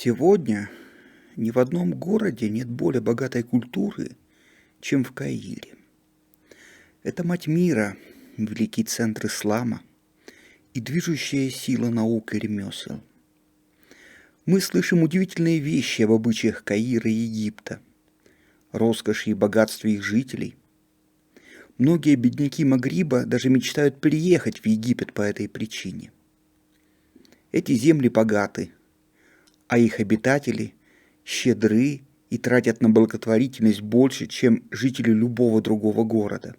Сегодня ни в одном городе нет более богатой культуры, чем в Каире. Это мать мира, великий центр ислама и движущая сила наук и ремесел. Мы слышим удивительные вещи об обычаях Каира и Египта, роскоши и богатстве их жителей. Многие бедняки Магриба даже мечтают переехать в Египет по этой причине. Эти земли богаты, а их обитатели щедры и тратят на благотворительность больше, чем жители любого другого города.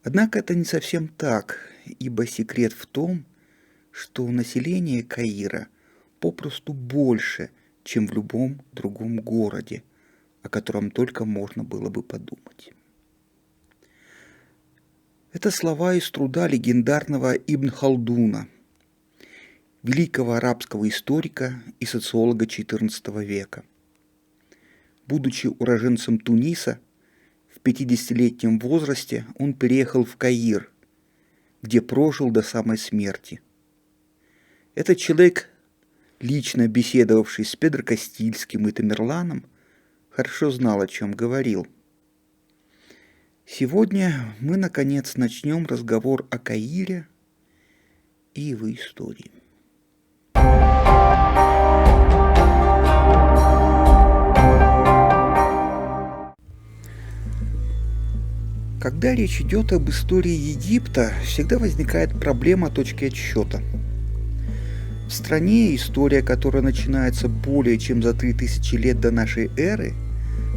Однако это не совсем так, ибо секрет в том, что население Каира попросту больше, чем в любом другом городе, о котором только можно было бы подумать. Это слова из труда легендарного Ибн Халдуна, великого арабского историка и социолога XIV века. Будучи уроженцем Туниса, в 50-летнем возрасте он переехал в Каир, где прожил до самой смерти. Этот человек, лично беседовавший с Педро Кастильским и Тамерланом, хорошо знал, о чем говорил. Сегодня мы, наконец, начнем разговор о Каире и его истории. Когда речь идет об истории Египта, всегда возникает проблема точки отсчета. В стране, история которой начинается более чем за 3000 лет до нашей эры,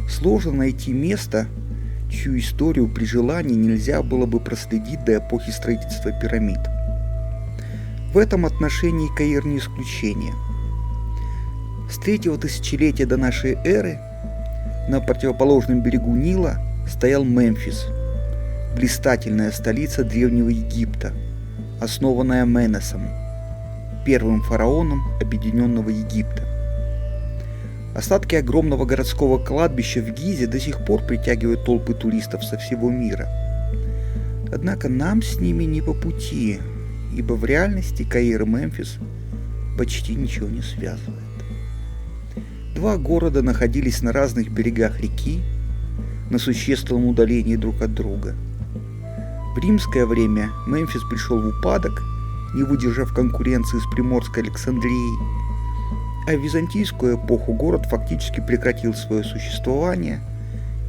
сложно найти место, чью историю при желании нельзя было бы проследить до эпохи строительства пирамид. В этом отношении Каир не исключение. С 3-го тысячелетия до нашей эры на противоположном берегу Нила стоял Мемфис, блистательная столица Древнего Египта, основанная Менесом, первым фараоном Объединенного Египта. Остатки огромного городского кладбища в Гизе до сих пор притягивают толпы туристов со всего мира. Однако нам с ними не по пути, ибо в реальности Каир и Мемфис почти ничего не связывает. Два города находились на разных берегах реки, на существенном удалении друг от друга. В римское время Мемфис пришел в упадок, не выдержав конкуренции с приморской Александрией, а в византийскую эпоху город фактически прекратил свое существование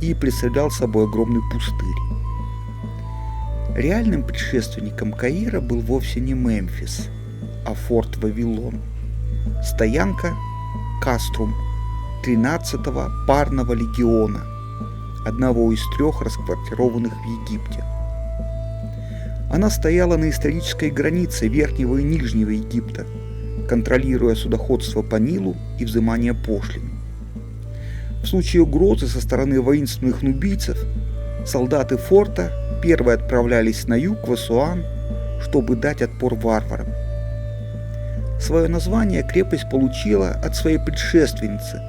и представлял собой огромный пустырь. Реальным предшественником Каира был вовсе не Мемфис, а форт Вавилон, стоянка Каструм 13-го парного легиона, одного из 3 расквартированных в Египте. Она стояла на исторической границе Верхнего и Нижнего Египта, контролируя судоходство по Нилу и взимание пошлин. В случае угрозы со стороны воинственных нубийцев, солдаты форта первые отправлялись на юг в Асуан, чтобы дать отпор варварам. Свое название крепость получила от своей предшественницы,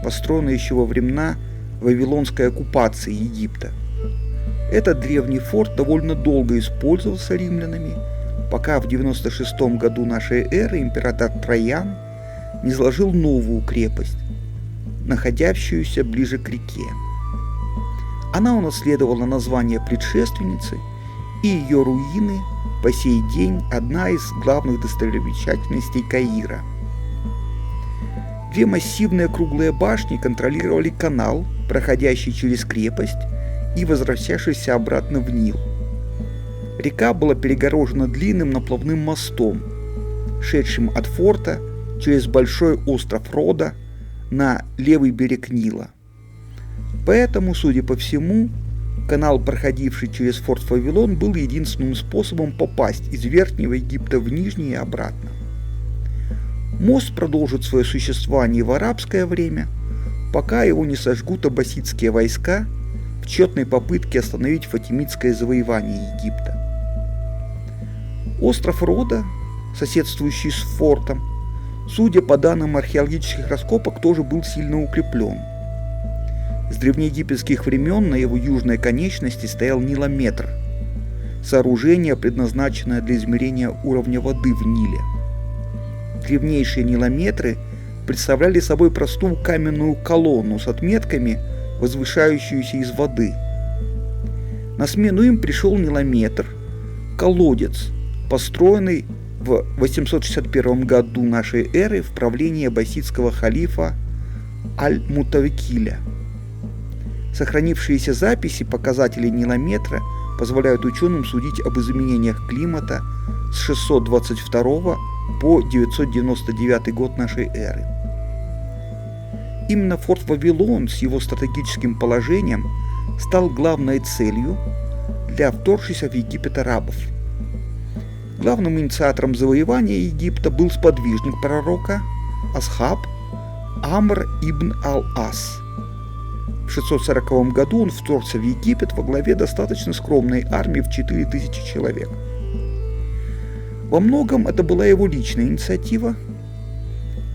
построенной еще во времена вавилонской оккупации Египта. Этот древний форт довольно долго использовался римлянами, пока в 96 году нашей эры император Троян не заложил новую крепость, находящуюся ближе к реке. Она унаследовала название предшественницы, и ее руины по сей день одна из главных достопримечательностей Каира. 2 массивные круглые башни контролировали канал, проходящий через крепость и возвращавшийся обратно в Нил. Река была перегорожена длинным наплавным мостом, шедшим от форта через большой остров Рода на левый берег Нила. Поэтому, судя по всему, канал, проходивший через форт Вавилон, был единственным способом попасть из Верхнего Египта в Нижний и обратно. Мост продолжит свое существование в арабское время, пока его не сожгут аббасидские войска в тщетной попытке остановить фатимидское завоевание Египта. Остров Рода, соседствующий с фортом, судя по данным археологических раскопок, тоже был сильно укреплен. С древнеегипетских времен на его южной конечности стоял Нилометр, сооружение, предназначенное для измерения уровня воды в Ниле. Древнейшие нилометры представляли собой простую каменную колонну с отметками, возвышающуюся из воды. На смену им пришел Нилометр, колодец, построенный в 861 году нашей эры в правлении аббасидского халифа Аль-Мутаваккиля. Сохранившиеся записи показателей Нилометра позволяют ученым судить об изменениях климата с 622 по 999 год нашей эры. Именно форт Вавилон с его стратегическим положением стал главной целью для вторгшихся в Египет арабов. Главным инициатором завоевания Египта был сподвижник пророка Асхаб Амр ибн Ал-Ас. В 640 году он вторгся в Египет во главе достаточно скромной армии в 4000 человек. Во многом это была его личная инициатива.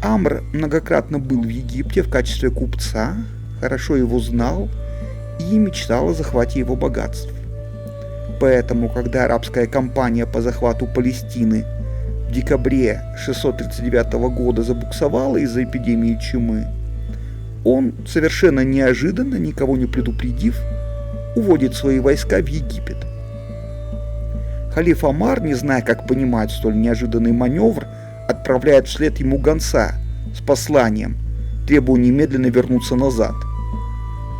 Амр многократно был в Египте в качестве купца, хорошо его знал и мечтал о захвате его богатств. Поэтому, когда арабская кампания по захвату Палестины в декабре 639 года забуксовала из-за эпидемии чумы, он, совершенно неожиданно, никого не предупредив, уводит свои войска в Египет. Халиф Амар, не зная, как понимать столь неожиданный маневр, отправляет вслед ему гонца с посланием, требуя немедленно вернуться назад.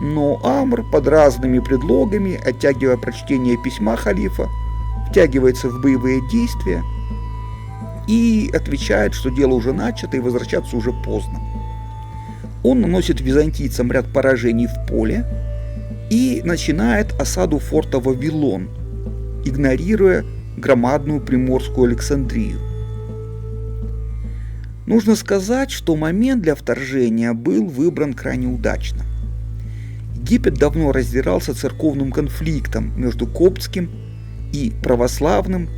Но Амр под разными предлогами, оттягивая прочтение письма халифа, втягивается в боевые действия и отвечает, что дело уже начато и возвращаться уже поздно. Он наносит византийцам ряд поражений в поле и начинает осаду форта Вавилон, игнорируя громадную приморскую Александрию. Нужно сказать, что момент для вторжения был выбран крайне удачно. Египет давно раздирался церковным конфликтом между коптским и православным,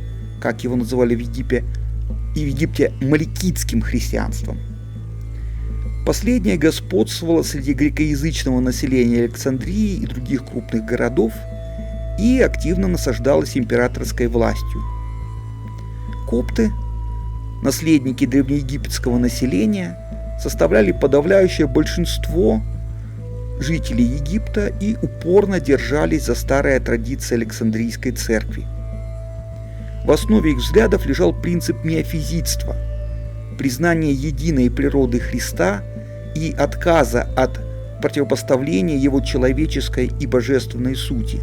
как его называли в Египте, маликитским христианством. Последнее господствовало среди грекоязычного населения Александрии и других крупных городов и активно насаждалось императорской властью. Копты, наследники древнеегипетского населения, составляли подавляющее большинство жителей Египта и упорно держались за старые традиции Александрийской церкви. В основе их взглядов лежал принцип миофизитства, признание единой природы Христа и отказа от противопоставления его человеческой и божественной сути.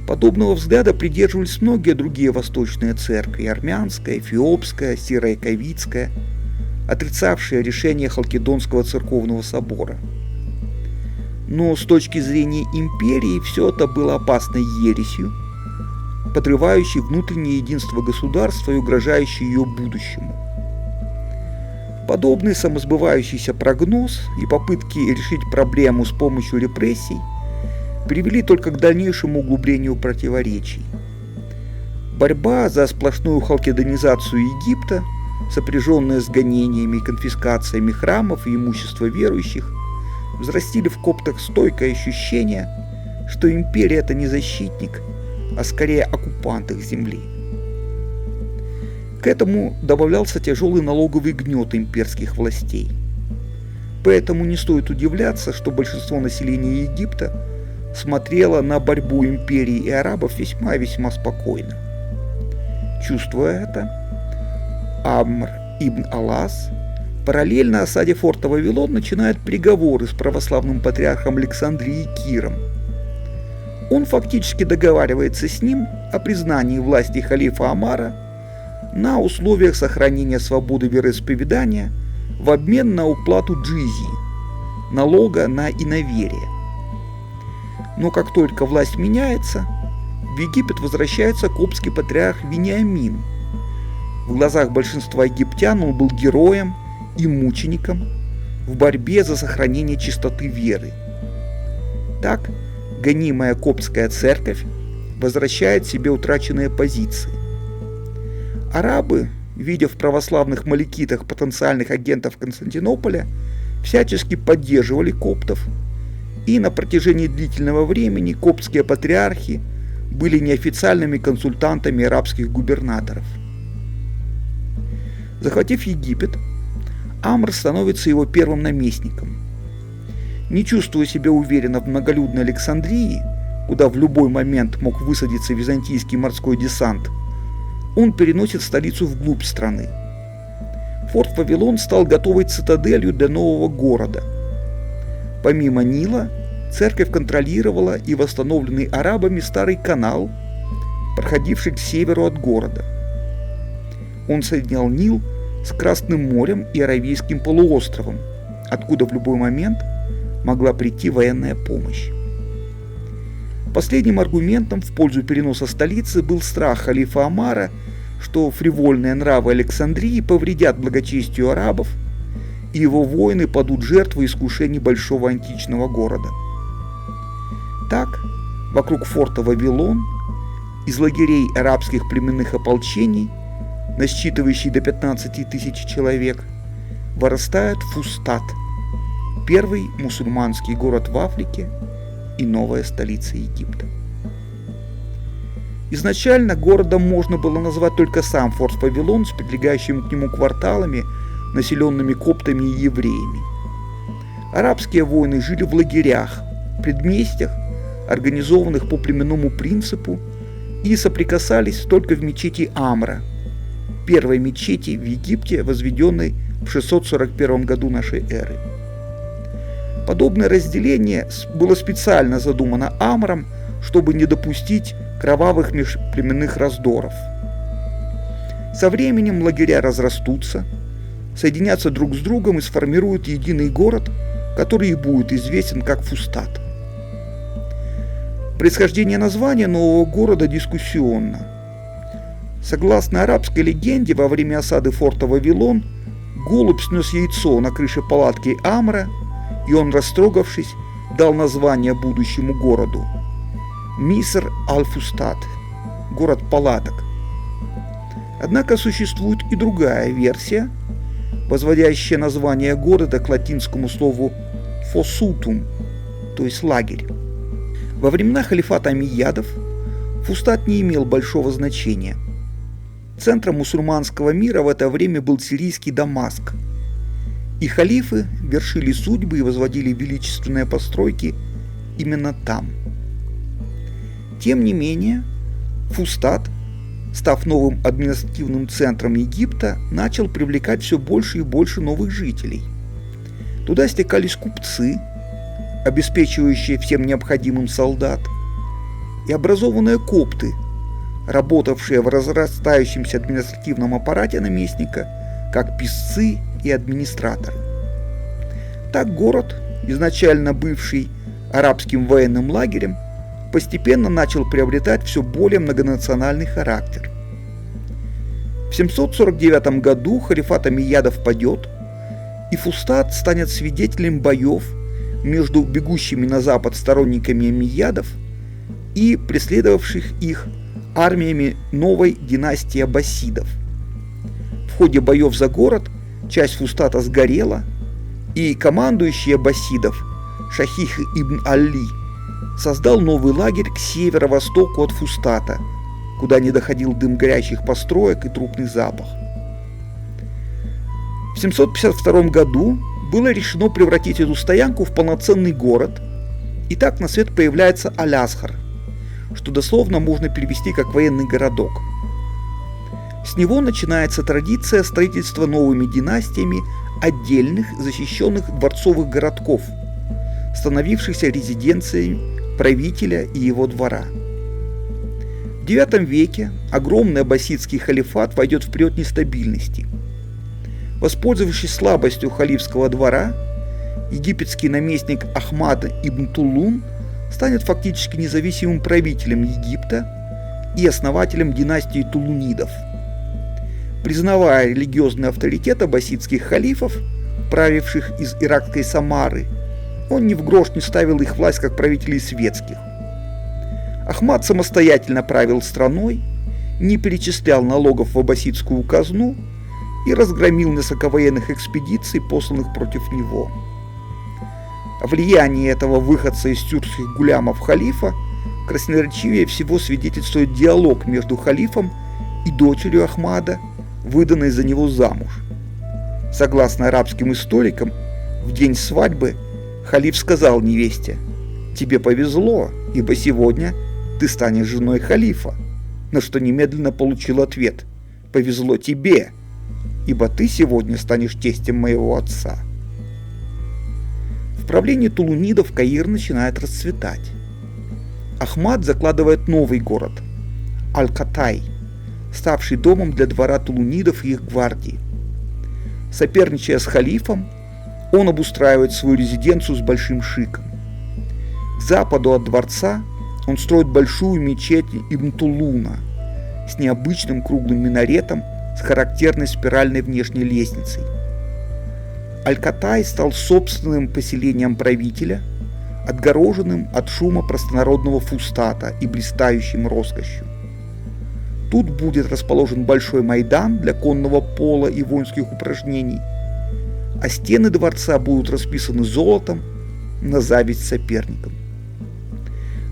Подобного взгляда придерживались многие другие восточные церкви – армянская, эфиопская, сиро-яковитская, отрицавшие решение Халкидонского церковного собора. Но с точки зрения империи все это было опасной ересью, подрывающей внутреннее единство государства и угрожающей ее будущему. Подобный самосбывающийся прогноз и попытки решить проблему с помощью репрессий привели только к дальнейшему углублению противоречий. Борьба за сплошную халкидонизацию Египта, сопряженная с гонениями и конфискациями храмов и имущества верующих, взрастили в коптах стойкое ощущение, что империя – это не защитник, а скорее оккупант их земли. К этому добавлялся тяжелый налоговый гнет имперских властей. Поэтому не стоит удивляться, что большинство населения Египта смотрело на борьбу империи и арабов весьма спокойно. Чувствуя это, Амр ибн Ал-Ас параллельно осаде форта Вавилон начинает переговоры с православным патриархом Александрии Киром. Он фактически договаривается с ним о признании власти халифа Амара на условиях сохранения свободы вероисповедания в обмен на уплату джизьи, налога на иноверие. Но как только власть меняется, в Египет возвращается коптский патриарх Вениамин. В глазах большинства египтян он был героем и мучеником в борьбе за сохранение чистоты веры. Так, гонимая коптская церковь возвращает себе утраченные позиции. Арабы, видя в православных маликитах потенциальных агентов Константинополя, всячески поддерживали коптов, и на протяжении длительного времени коптские патриархи были неофициальными консультантами арабских губернаторов. Захватив Египет, Амр становится его первым наместником. Не чувствуя себя уверенно в многолюдной Александрии, куда в любой момент мог высадиться византийский морской десант, он переносит столицу вглубь страны. Форт Вавилон стал готовой цитаделью для нового города. Помимо Нила, церковь контролировала и восстановленный арабами старый канал, проходивший к северу от города. Он соединял Нил с Красным морем и Аравийским полуостровом, откуда в любой момент могла прийти военная помощь. Последним аргументом в пользу переноса столицы был страх халифа Омара, что фривольные нравы Александрии повредят благочестию арабов, и его воины падут жертвой искушений большого античного города. Так, вокруг форта Вавилон, из лагерей арабских племенных ополчений, насчитывающий до 15 тысяч человек, вырастает Фустат, первый мусульманский город в Африке и новая столица Египта. Изначально городом можно было назвать только сам форт Вавилон с прилегающими к нему кварталами, населенными коптами и евреями. Арабские воины жили в лагерях, предместьях, организованных по племенному принципу, и соприкасались только в мечети Амра, первой мечети в Египте, возведенной в 641 году нашей эры. Подобное разделение было специально задумано Амром, чтобы не допустить кровавых межплеменных раздоров. Со временем лагеря разрастутся, соединятся друг с другом и сформируют единый город, который и будет известен как Фустат. Происхождение названия нового города дискуссионно. Согласно арабской легенде, во время осады форта Вавилон голубь снес яйцо на крыше палатки Амра, и он, растрогавшись, дал название будущему городу – Миср аль-Фустат – город палаток. Однако существует и другая версия, возводящая название города к латинскому слову «фосутум», то есть лагерь. Во времена халифата Омейядов Фустат не имел большого значения. Центром мусульманского мира в это время был сирийский Дамаск, и халифы вершили судьбы и возводили величественные постройки именно там. Тем не менее, Фустат, став новым административным центром Египта, начал привлекать все больше и больше новых жителей. Туда стекались купцы, обеспечивающие всем необходимым солдат, и образованные копты, работавшие в разрастающемся административном аппарате наместника, как писцы и администраторы. Так город, изначально бывший арабским военным лагерем, постепенно начал приобретать все более многонациональный характер. В 749 году халифат Омейядов падет, и Фустат станет свидетелем боев между бегущими на запад сторонниками Омейядов и преследовавших их армиями новой династии аббасидов. В ходе боев за город часть Фустата сгорела, и командующий аббасидов Шахих ибн Али создал новый лагерь к северо-востоку от Фустата, куда не доходил дым горящих построек и трупный запах. В 752 году было решено превратить эту стоянку в полноценный город, и так на свет появляется Аль-Асхар, что дословно можно перевести как военный городок. С него начинается традиция строительства новыми династиями отдельных защищенных дворцовых городков, становившихся резиденцией правителя и его двора. В IX веке огромный аббасидский халифат войдет в период нестабильности. Воспользовавшись слабостью халифского двора, египетский наместник Ахмад ибн Тулун станет фактически независимым правителем Египта и основателем династии Тулунидов. Признавая религиозный авторитет аббасидских халифов, правивших из иракской Самары, он ни в грош не ставил их власть как правителей светских. Ахмад самостоятельно правил страной, не перечислял налогов в аббасидскую казну и разгромил несколько военных экспедиций, посланных против него. О влиянии этого выходца из тюркских гулямов халифа красноречивее всего свидетельствует диалог между халифом и дочерью Ахмада, выданной за него замуж. Согласно арабским историкам, в день свадьбы халиф сказал невесте: «Тебе повезло, ибо сегодня ты станешь женой халифа», на что немедленно получил ответ: «Повезло тебе, ибо ты сегодня станешь тестем моего отца». В правлении тулунидов Каир начинает расцветать. Ахмад закладывает новый город – Аль-Катай, ставший домом для двора тулунидов и их гвардии. Соперничая с халифом, он обустраивает свою резиденцию с большим шиком. К западу от дворца он строит большую мечеть Ибн Тулуна с необычным круглым минаретом с характерной спиральной внешней лестницей. Аль-Катай стал собственным поселением правителя, отгороженным от шума простонародного фустата и блистающим роскошью. Тут будет расположен большой майдан для конного пола и воинских упражнений, а стены дворца будут расписаны золотом на зависть соперникам.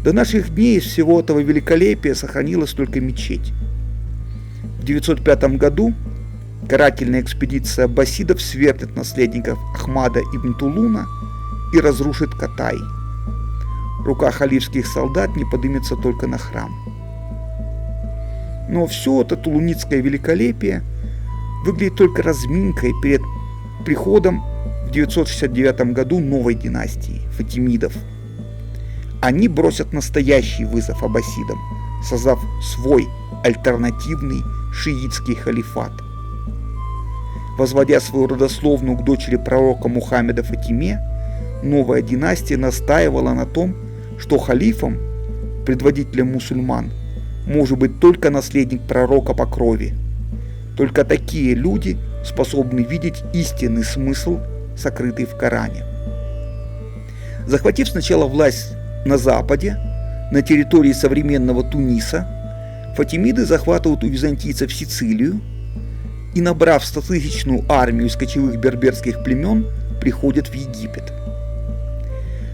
До наших дней из всего этого великолепия сохранилась только мечеть. В 905 году карательная экспедиция аббасидов свергнет наследников Ахмада ибн Тулуна и разрушит Катай. Рука халифских солдат не поднимется только на храм. Но все это тулунидское великолепие выглядит только разминкой перед приходом в 969 году новой династии – Фатимидов. Они бросят настоящий вызов аббасидам, создав свой альтернативный шиитский халифат. Возводя свою родословную к дочери пророка Мухаммеда Фатиме, новая династия настаивала на том, что халифом, предводителем мусульман, может быть только наследник пророка по крови. Только такие люди способны видеть истинный смысл, сокрытый в Коране. Захватив сначала власть на западе, на территории современного Туниса, фатимиды захватывают у византийцев Сицилию и, набрав 100-тысячную армию из кочевых берберских племен, приходят в Египет.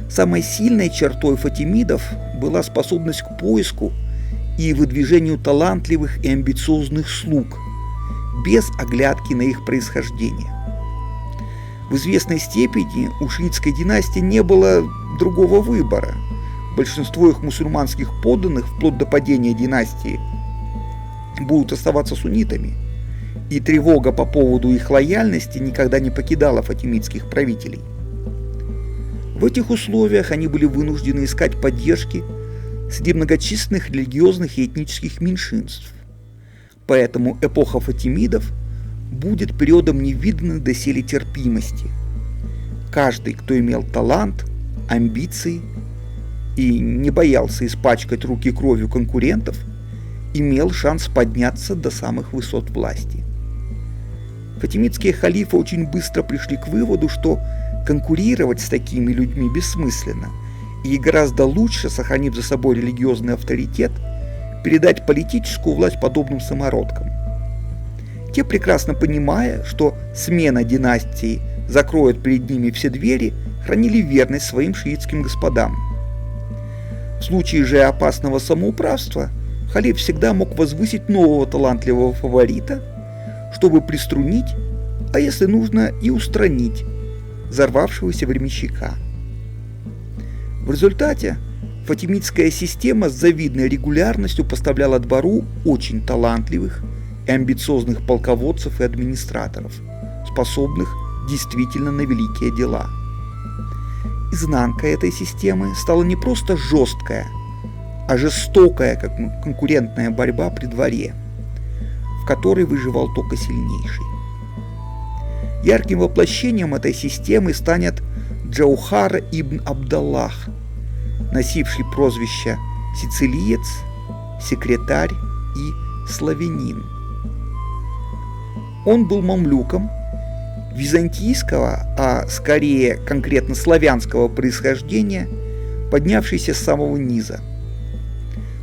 Самой сильной чертой фатимидов была способность к поиску и выдвижению талантливых и амбициозных слуг, без оглядки на их происхождение. В известной степени у шиитской династии не было другого выбора. Большинство их мусульманских подданных, вплоть до падения династии, будут оставаться суннитами, и тревога по поводу их лояльности никогда не покидала фатимидских правителей. В этих условиях они были вынуждены искать поддержки среди многочисленных религиозных и этнических меньшинств. Поэтому эпоха фатимидов будет периодом невиданной доселе терпимости. Каждый, кто имел талант, амбиции и не боялся испачкать руки кровью конкурентов, имел шанс подняться до самых высот власти. Фатимидские халифы очень быстро пришли к выводу, что конкурировать с такими людьми бессмысленно, и гораздо лучше, сохранив за собой религиозный авторитет, передать политическую власть подобным самородкам. Те, прекрасно понимая, что смена династии закроет перед ними все двери, хранили верность своим шиитским господам. В случае же опасного самоуправства халиф всегда мог возвысить нового талантливого фаворита, чтобы приструнить, а если нужно и устранить взорвавшегося временщика. В результате фатимидская система с завидной регулярностью поставляла двору очень талантливых и амбициозных полководцев и администраторов, способных действительно на великие дела. Изнанка этой системы стала не просто жесткая, а жестокая, как конкурентная борьба при дворе, в которой выживал только сильнейший. Ярким воплощением этой системы станет Джаухар ибн Абдаллах, носивший прозвища сицилиец, секретарь и славянин. Он был мамлюком византийского, а скорее конкретно славянского происхождения, поднявшийся с самого низа.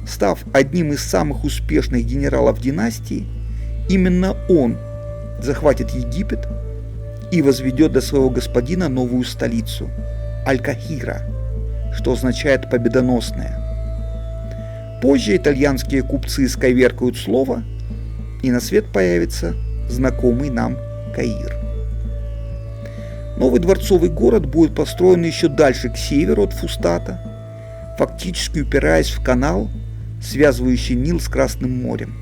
Став одним из самых успешных генералов династии, именно он захватит Египет и возведет до своего господина новую столицу – Аль-Кахира, что означает «победоносная». Позже итальянские купцы исковеркают слово, и на свет появится знакомый нам Каир. Новый дворцовый город будет построен еще дальше к северу от Фустата, фактически упираясь в канал, связывающий Нил с Красным морем.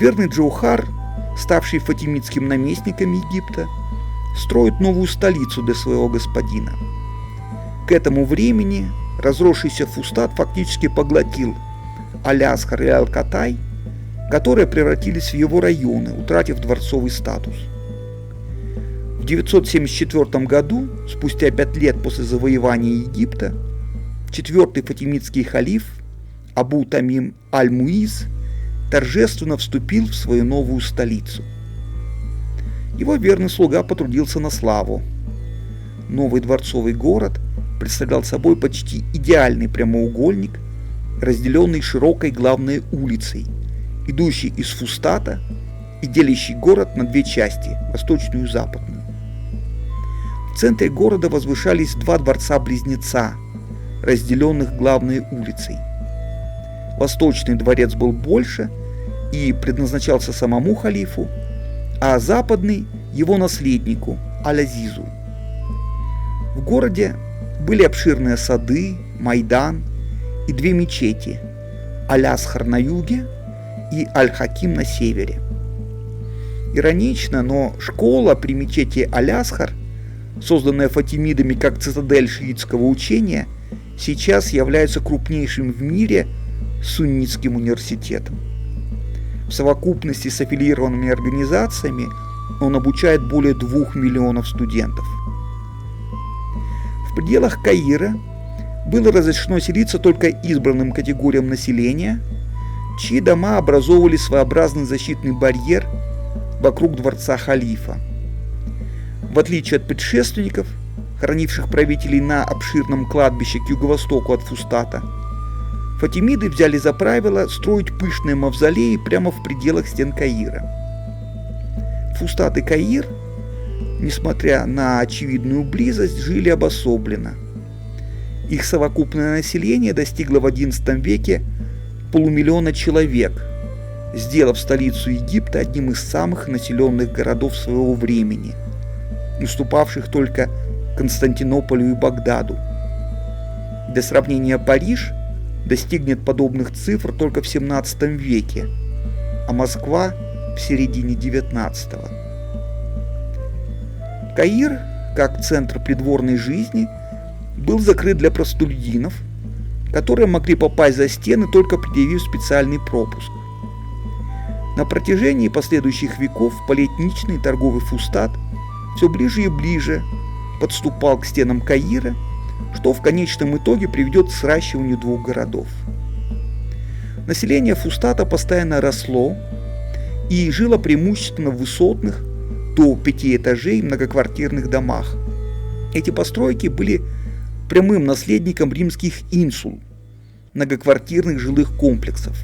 Верный Джаухар, ставший фатимидским наместником Египта, строит новую столицу для своего господина. К этому времени разросшийся Фустат фактически поглотил Аль-Асхар и Аль-Катай, которые превратились в его районы, утратив дворцовый статус. В 974 году, спустя 5 лет после завоевания Египта, четвертый фатимидский халиф Абу Тамим Аль-Муиз торжественно вступил в свою новую столицу. Его верный слуга потрудился на славу. Новый дворцовый город представлял собой почти идеальный прямоугольник, разделенный широкой главной улицей, идущей из Фустата и делящий город на две части, восточную и западную. В центре города возвышались два дворца-близнеца, разделенных главной улицей. Восточный дворец был больше и предназначался самому халифу, а западный – его наследнику Аль-Азизу. В городе были обширные сады, майдан и две мечети – Аль-Асхар на юге и Аль-Хаким на севере. Иронично, но школа при мечети Аль-Асхар, созданная фатимидами как цитадель шиитского учения, сейчас является крупнейшим в мире суннитским университетом. В совокупности с аффилированными организациями он обучает более 2 миллионов студентов. В пределах Каира было разрешено селиться только избранным категориям населения, чьи дома образовывали своеобразный защитный барьер вокруг дворца халифа. В отличие от предшественников, хоронивших правителей на обширном кладбище к юго-востоку от Фустата, фатимиды взяли за правило строить пышные мавзолеи прямо в пределах стен Каира. Фустат и Каир, несмотря на очевидную близость, жили обособленно. Их совокупное население достигло в XI веке 500 000 человек, сделав столицу Египта одним из самых населенных городов своего времени, уступавших только Константинополю и Багдаду. Для сравнения, Париж достигнет подобных цифр только в XVII веке, а Москва в середине XIX. Каир, как центр придворной жизни, был закрыт для простолюдинов, которые могли попасть за стены, только предъявив специальный пропуск. На протяжении последующих веков полиэтничный торговый Фустат все ближе и ближе подступал к стенам Каира, что в конечном итоге приведет к сращиванию двух городов. Население Фустата постоянно росло и жило преимущественно в высотных до 5 этажей многоквартирных домах. Эти постройки были прямым наследником римских инсул, многоквартирных жилых комплексов.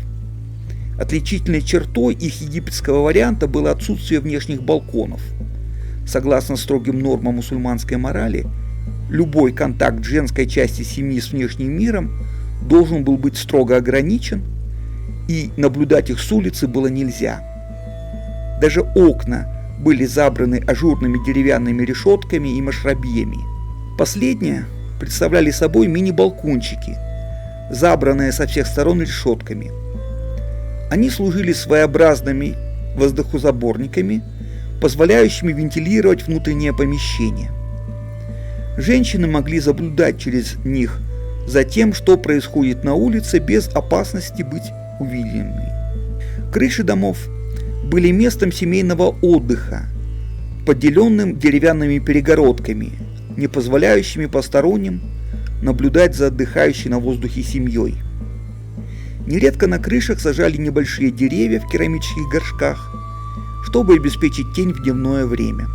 Отличительной чертой их египетского варианта было отсутствие внешних балконов. Согласно строгим нормам мусульманской морали, любой контакт женской части семьи с внешним миром должен был быть строго ограничен, и наблюдать их с улицы было нельзя. Даже окна были забраны ажурными деревянными решетками и машрабиями. Последние представляли собой мини-балкончики, забранные со всех сторон решетками. Они служили своеобразными воздухозаборниками, позволяющими вентилировать внутреннее помещение. Женщины могли наблюдать через них за тем, что происходит на улице, без опасности быть увиденными. Крыши домов были местом семейного отдыха, поделенным деревянными перегородками, не позволяющими посторонним наблюдать за отдыхающей на воздухе семьей. Нередко на крышах сажали небольшие деревья в керамических горшках, чтобы обеспечить тень в дневное время.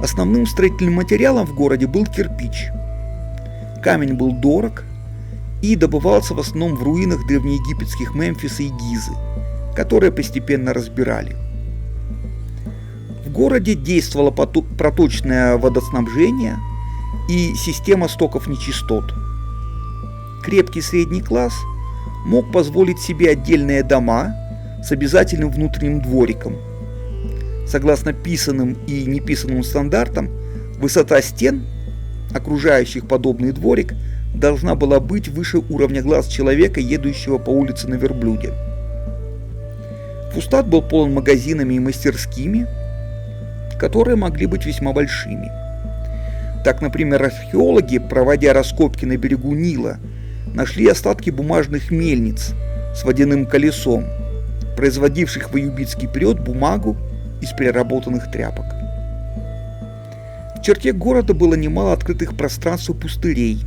Основным строительным материалом в городе был кирпич. Камень был дорог и добывался в основном в руинах древнеегипетских Мемфиса и Гизы, которые постепенно разбирали. В городе действовало проточное водоснабжение и система стоков нечистот. Крепкий средний класс мог позволить себе отдельные дома с обязательным внутренним двориком. Согласно писанным и неписанным стандартам, высота стен, окружающих подобный дворик, должна была быть выше уровня глаз человека, едущего по улице на верблюде. Фустат был полон магазинами и мастерскими, которые могли быть весьма большими. Так, например, археологи, проводя раскопки на берегу Нила, нашли остатки бумажных мельниц с водяным колесом, производивших в аюбитский период бумагу из переработанных тряпок. В черте города было немало открытых пространств и пустырей.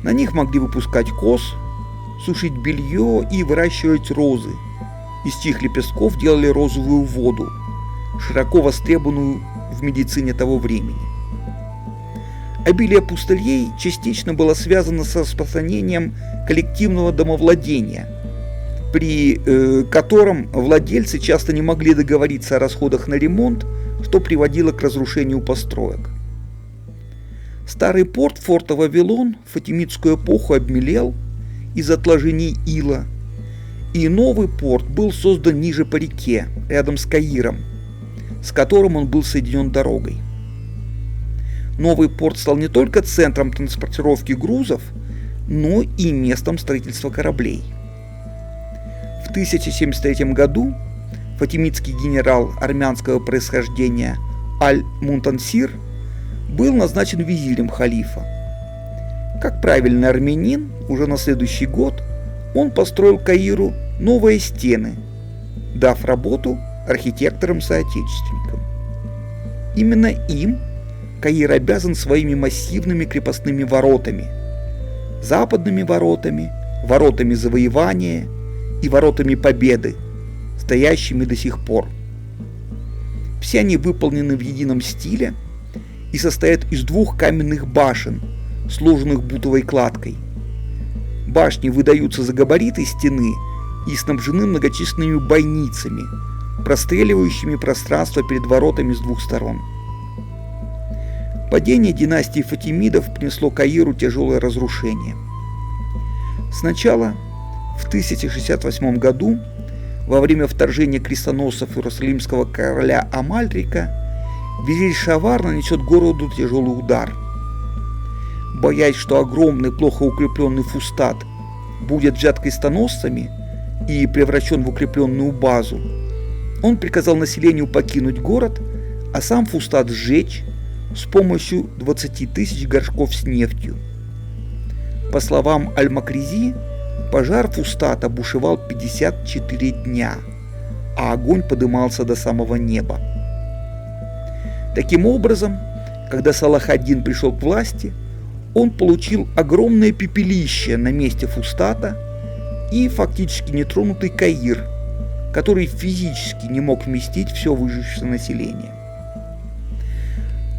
На них могли выпускать коз, сушить белье и выращивать розы. Из чьих лепестков делали розовую воду, широко востребованную в медицине того времени. Обилие пустырей частично было связано с распространением коллективного домовладения, при котором владельцы часто не могли договориться о расходах на ремонт, что приводило к разрушению построек. Старый порт форта Вавилон в фатимидскую эпоху обмелел из отложений ила, и новый порт был создан ниже по реке, рядом с Каиром, с которым он был соединен дорогой. Новый порт стал не только центром транспортировки грузов, но и местом строительства кораблей. В 1073 году фатимидский генерал армянского происхождения Аль-Мунтансир был назначен визирем халифа. Как правильный армянин, уже на следующий год он построил Каиру новые стены, дав работу архитекторам-соотечественникам. Именно им Каир обязан своими массивными крепостными воротами, западными воротами, воротами завоевания и воротами победы, стоящими до сих пор. Все они выполнены в едином стиле и состоят из двух каменных башен, сложенных бутовой кладкой. Башни выдаются за габариты стены и снабжены многочисленными бойницами, простреливающими пространство перед воротами с двух сторон. Падение династии Фатимидов принесло Каиру тяжелое разрушение. Сначала, в 1068 году, во время вторжения крестоносцев иерусалимского короля Амальрика, визирь Шавар нанесет городу тяжелый удар. Боясь, что огромный, плохо укрепленный Фустат будет взят крестоносцами и превращен в укрепленную базу, он приказал населению покинуть город, а сам Фустат сжечь с помощью 20 тысяч горшков с нефтью. По словам Аль-Макризи, пожар Фустата бушевал 54 дня, а огонь подымался до самого неба. Таким образом, когда Салах ад-Дин пришел к власти, он получил огромное пепелище на месте Фустата и фактически нетронутый Каир, который физически не мог вместить все выжившее население.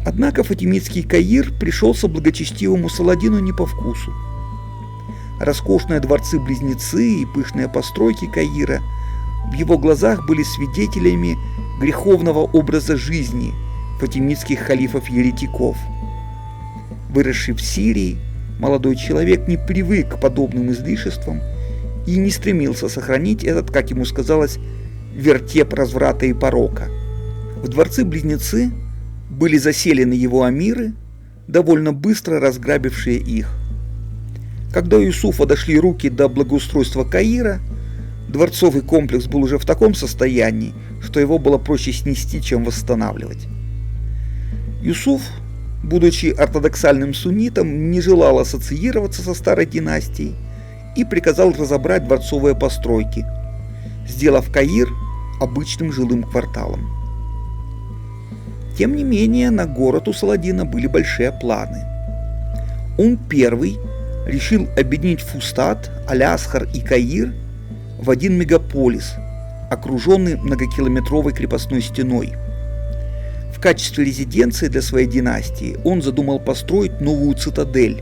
Однако фатимидский Каир пришелся благочестивому Саладину не по вкусу. Роскошные дворцы-близнецы и пышные постройки Каира в его глазах были свидетелями греховного образа жизни фатимидских халифов-еретиков. Выросший в Сирии, молодой человек не привык к подобным излишествам и не стремился сохранить этот, как ему сказалось, вертеп разврата и порока. В дворцы-близнецы были заселены его амиры, довольно быстро разграбившие их. Когда у Юсуфа дошли руки до благоустройства Каира, дворцовый комплекс был уже в таком состоянии, что его было проще снести, чем восстанавливать. Юсуф, будучи ортодоксальным суннитом, не желал ассоциироваться со старой династией и приказал разобрать дворцовые постройки, сделав Каир обычным жилым кварталом. Тем не менее, на город у Саладина были большие планы. Он первый решил объединить Фустат, Аль-Асхар и Каир в один мегаполис, окруженный многокилометровой крепостной стеной. В качестве резиденции для своей династии он задумал построить новую цитадель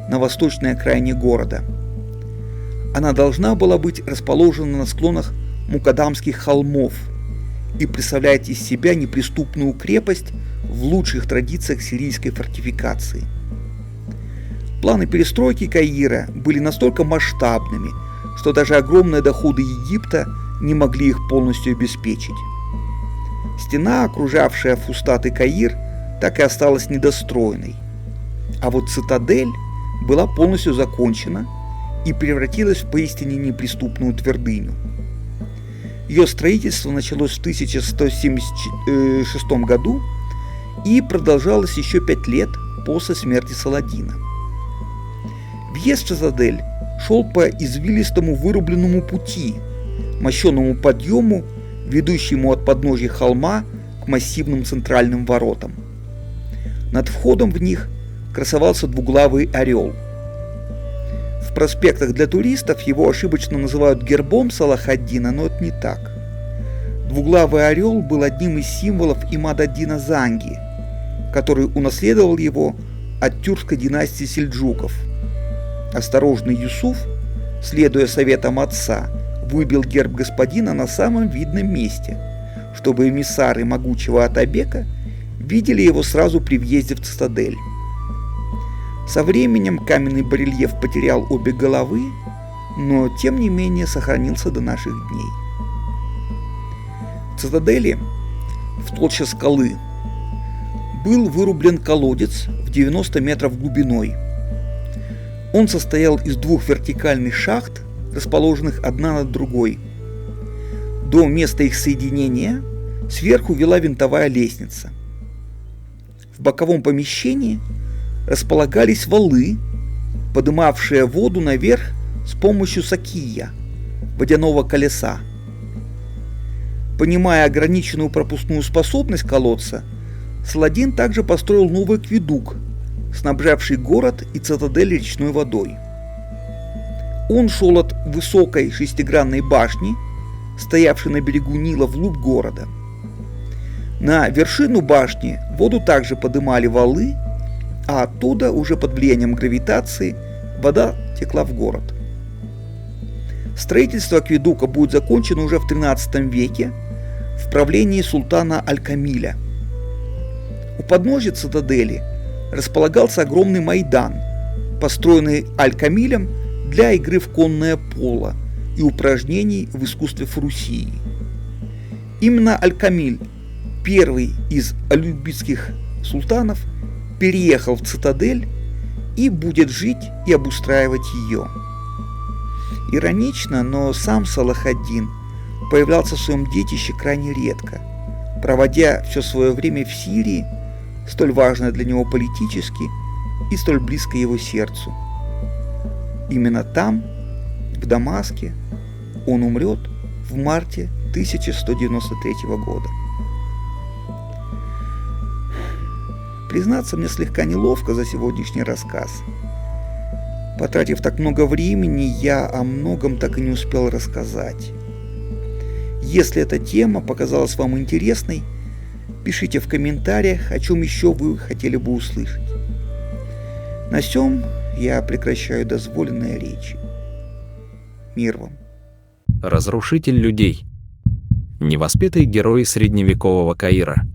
на восточной окраине города. Она должна была быть расположена на склонах Мукадамских холмов и представляет из себя неприступную крепость в лучших традициях сирийской фортификации. Планы перестройки Каира были настолько масштабными, что даже огромные доходы Египта не могли их полностью обеспечить. Стена, окружавшая Фустат и Каир, так и осталась недостроенной. А вот цитадель была полностью закончена и превратилась в поистине неприступную твердыню. Ее строительство началось в 1176 году и продолжалось еще 5 лет после смерти Саладина. Въезд в цитадель шел по извилистому вырубленному пути, мощенному подъему, ведущему от подножия холма к массивным центральным воротам. Над входом в них красовался двуглавый орел. В проспектах для туристов его ошибочно называют гербом Салах-ад-Дина, но это не так. Двуглавый орел был одним из символов Имад-ад-Дина Занги, который унаследовал его от тюркской династии сельджуков. Осторожный Юсуф, следуя советам отца, выбил герб господина на самом видном месте, чтобы эмиссары могучего Атабека видели его сразу при въезде в цитадель. Со временем каменный барельеф потерял обе головы, но тем не менее сохранился до наших дней. В цитадели, в толще скалы, был вырублен колодец в 90 метров глубиной. Он состоял из 2 вертикальных шахт, расположенных одна над другой. До места их соединения сверху вела винтовая лестница. В боковом помещении располагались валы, подымавшие воду наверх с помощью сакия, водяного колеса. Понимая ограниченную пропускную способность колодца, Саладин также построил новый акведук, снабжавший город и цитадель речной водой. Он шел от высокой шестигранной башни, стоявшей на берегу Нила вглубь города. На вершину башни воду также подымали валы, а оттуда, уже под влиянием гравитации, вода текла в город. Строительство акведука будет закончено уже в XIII веке в правлении султана Аль-Камиля. У подножия цитадели располагался огромный майдан, построенный Аль-Камилем для игры в конное поло и упражнений в искусстве фурусии. Именно Аль-Камиль, первый из алюбитских султанов, переехал в цитадель и будет жить и обустраивать ее. Иронично, но сам Салах-ад-Дин появлялся в своем детище крайне редко, проводя все свое время в Сирии, столь важной для него политически и столь близкой его сердцу. Именно там, в Дамаске, он умрет в марте 1193 года. Признаться, мне слегка неловко за сегодняшний рассказ. Потратив так много времени, я о многом так и не успел рассказать. Если эта тема показалась вам интересной, пишите в комментариях, о чем еще вы хотели бы услышать. На сём я прекращаю дозволенные речи. Мир вам. Разрушитель людей. Невоспетый герой средневекового Каира.